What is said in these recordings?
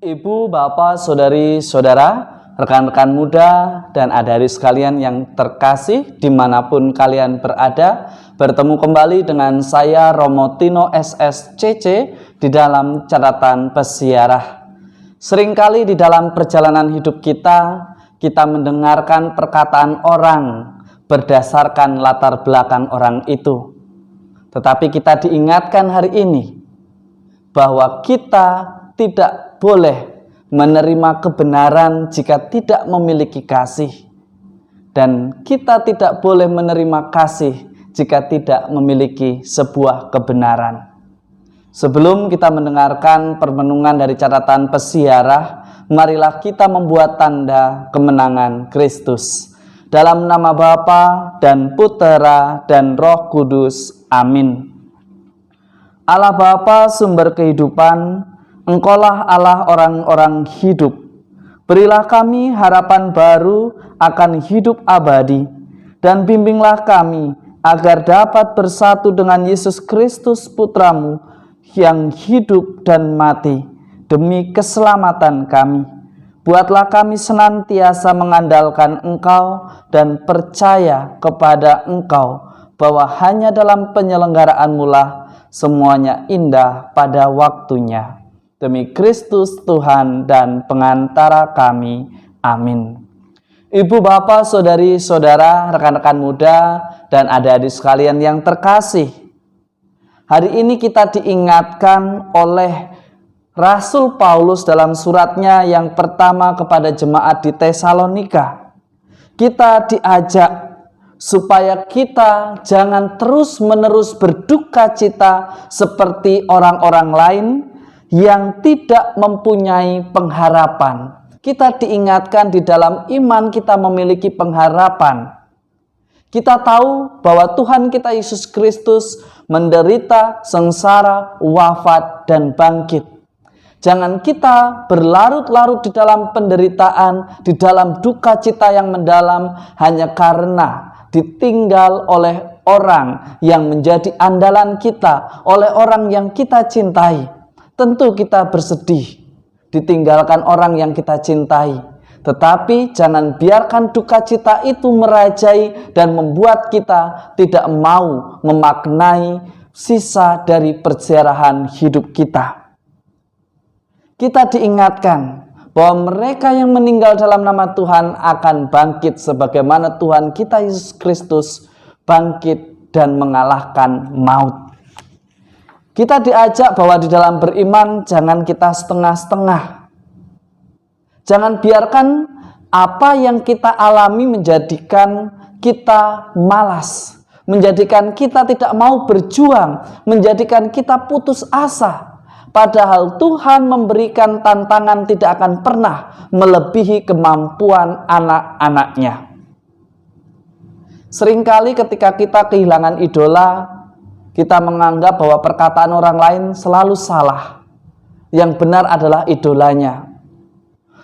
Ibu, bapak, saudari, saudara, rekan-rekan muda, dan adik-adik sekalian yang terkasih dimanapun kalian berada, bertemu kembali dengan saya Romo Tino SSCC di dalam catatan pesiarah. Seringkali di dalam perjalanan hidup kita mendengarkan perkataan orang berdasarkan latar belakang orang itu. Tetapi kita diingatkan hari ini bahwa kita tidak boleh menerima kebenaran jika tidak memiliki kasih, dan kita tidak boleh menerima kasih jika tidak memiliki sebuah kebenaran. Sebelum kita mendengarkan permenungan dari catatan pesiarah, marilah kita membuat tanda kemenangan Kristus. Dalam nama Bapa dan Putera dan Roh Kudus. Amin. Allah Bapa, sumber kehidupan, Engkaulah Allah orang-orang hidup. Berilah kami harapan baru akan hidup abadi, dan bimbinglah kami agar dapat bersatu dengan Yesus Kristus Putramu yang hidup dan mati demi keselamatan kami. Buatlah kami senantiasa mengandalkan Engkau dan percaya kepada Engkau bahwa hanya dalam penyelenggaraan-Mu lah semuanya indah pada waktunya. Demi Kristus Tuhan dan pengantara kami. Amin. Ibu, bapak, saudari, saudara, rekan-rekan muda, dan adik-adik sekalian yang terkasih, hari ini kita diingatkan oleh Rasul Paulus dalam suratnya yang pertama kepada jemaat di Tesalonika. Kita diajak supaya kita jangan terus-menerus berduka cita seperti orang-orang lain yang tidak mempunyai pengharapan. Kita diingatkan di dalam iman kita memiliki pengharapan. Kita tahu bahwa Tuhan kita Yesus Kristus menderita, sengsara, wafat, dan bangkit. Jangan kita berlarut-larut di dalam penderitaan, di dalam duka cita yang mendalam hanya karena ditinggal oleh orang yang menjadi andalan kita, oleh orang yang kita cintai. Tentu kita bersedih ditinggalkan orang yang kita cintai. Tetapi jangan biarkan duka cita itu merajai dan membuat kita tidak mau memaknai sisa dari perjalanan hidup kita. Kita diingatkan bahwa mereka yang meninggal dalam nama Tuhan akan bangkit sebagaimana Tuhan kita Yesus Kristus bangkit dan mengalahkan maut. Kita diajak bahwa di dalam beriman jangan kita setengah-setengah. Jangan biarkan apa yang kita alami menjadikan kita malas, menjadikan kita tidak mau berjuang, menjadikan kita putus asa. Padahal Tuhan memberikan tantangan tidak akan pernah melebihi kemampuan anak-anaknya. Seringkali ketika kita kehilangan idola, kita menganggap bahwa perkataan orang lain selalu salah. Yang benar adalah idolanya.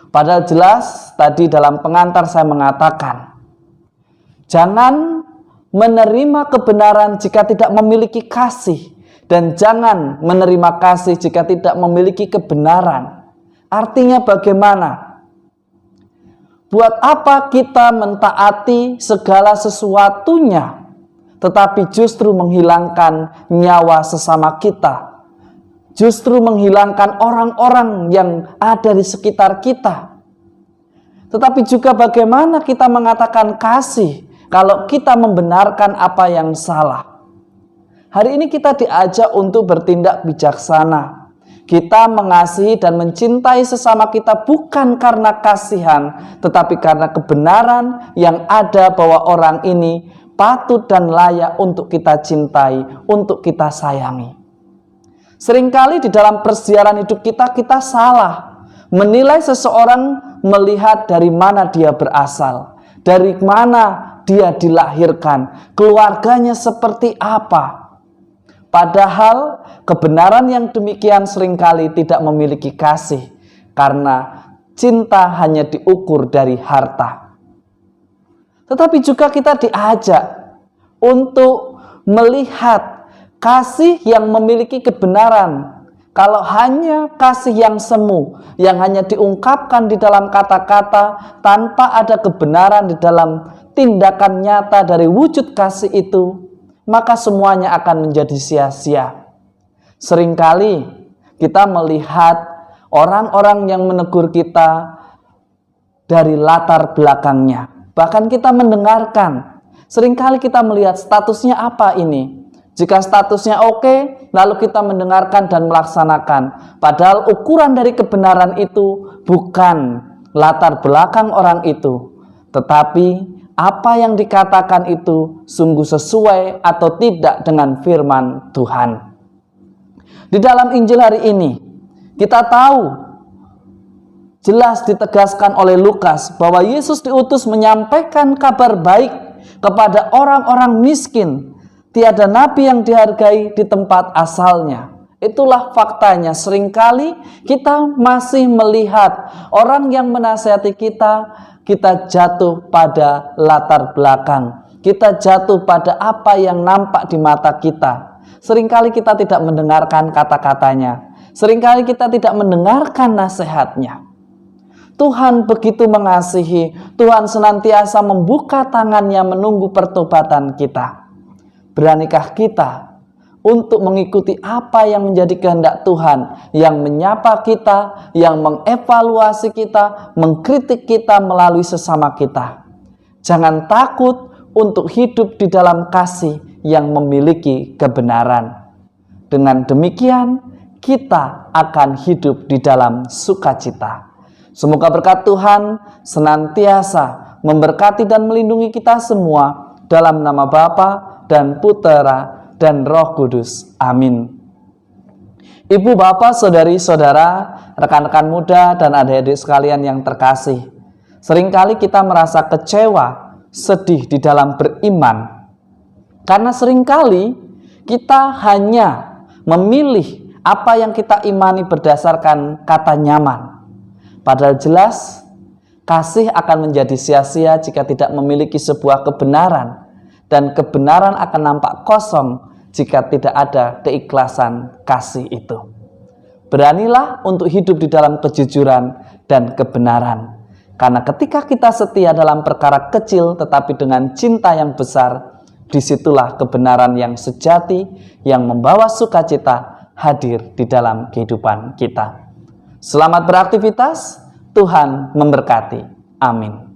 Padahal jelas tadi dalam pengantar saya mengatakan, jangan menerima kebenaran jika tidak memiliki kasih. Dan jangan menerima kasih jika tidak memiliki kebenaran. Artinya bagaimana? Buat apa kita mentaati segala sesuatunya, tetapi justru menghilangkan nyawa sesama kita, justru menghilangkan orang-orang yang ada di sekitar kita. Tetapi juga bagaimana kita mengatakan kasih kalau kita membenarkan apa yang salah. Hari ini kita diajak untuk bertindak bijaksana. Kita mengasihi dan mencintai sesama kita bukan karena kasihan, tetapi karena kebenaran yang ada bahwa orang ini patut dan layak untuk kita cintai, untuk kita sayangi. Seringkali di dalam persiaran hidup kita salah menilai seseorang melihat dari mana dia berasal, dari mana dia dilahirkan, keluarganya seperti apa. Padahal kebenaran yang demikian seringkali tidak memiliki kasih, karena cinta hanya diukur dari harta. Tetapi juga kita diajak untuk melihat kasih yang memiliki kebenaran, Kalau hanya kasih yang semu, yang hanya diungkapkan di dalam kata-kata tanpa ada kebenaran di dalam tindakan nyata dari wujud kasih itu, maka semuanya akan menjadi sia-sia. Seringkali kita melihat orang-orang yang menegur kita dari latar belakangnya. Bahkan kita mendengarkan, seringkali kita melihat statusnya apa ini. Jika statusnya oke, lalu kita mendengarkan dan melaksanakan. Padahal ukuran dari kebenaran itu bukan latar belakang orang itu, tetapi apa yang dikatakan itu sungguh sesuai atau tidak dengan firman Tuhan. Di dalam Injil hari ini, kita tahu jelas ditegaskan oleh Lukas bahwa Yesus diutus menyampaikan kabar baik kepada orang-orang miskin. Tiada nabi yang dihargai di tempat asalnya. Itulah faktanya. Seringkali kita masih melihat orang yang menasihati kita jatuh pada latar belakang. Kita jatuh pada apa yang nampak di mata kita. Seringkali kita tidak mendengarkan kata-katanya. Seringkali kita tidak mendengarkan nasihatnya. Tuhan begitu mengasihi. Tuhan senantiasa membuka tangannya menunggu pertobatan kita. Beranikah kita untuk mengikuti apa yang menjadi kehendak Tuhan, yang menyapa kita, yang mengevaluasi kita, mengkritik kita melalui sesama kita? Jangan takut untuk hidup di dalam kasih yang memiliki kebenaran. Dengan demikian, kita akan hidup di dalam sukacita. Semoga berkat Tuhan senantiasa memberkati dan melindungi kita semua dalam nama Bapa dan Putera dan Roh Kudus. Amin. Ibu, bapak, saudari-saudara, rekan-rekan muda dan adik-adik sekalian yang terkasih, seringkali kita merasa kecewa, sedih di dalam beriman, karena seringkali kita hanya memilih apa yang kita imani berdasarkan kata nyaman. Padahal jelas kasih akan menjadi sia-sia jika tidak memiliki sebuah kebenaran. Dan kebenaran akan nampak kosong jika tidak ada keikhlasan kasih itu. Beranilah untuk hidup di dalam kejujuran dan kebenaran. Karena ketika kita setia dalam perkara kecil tetapi dengan cinta yang besar, disitulah kebenaran yang sejati yang membawa sukacita hadir di dalam kehidupan kita. Selamat beraktivitas, Tuhan memberkati. Amin.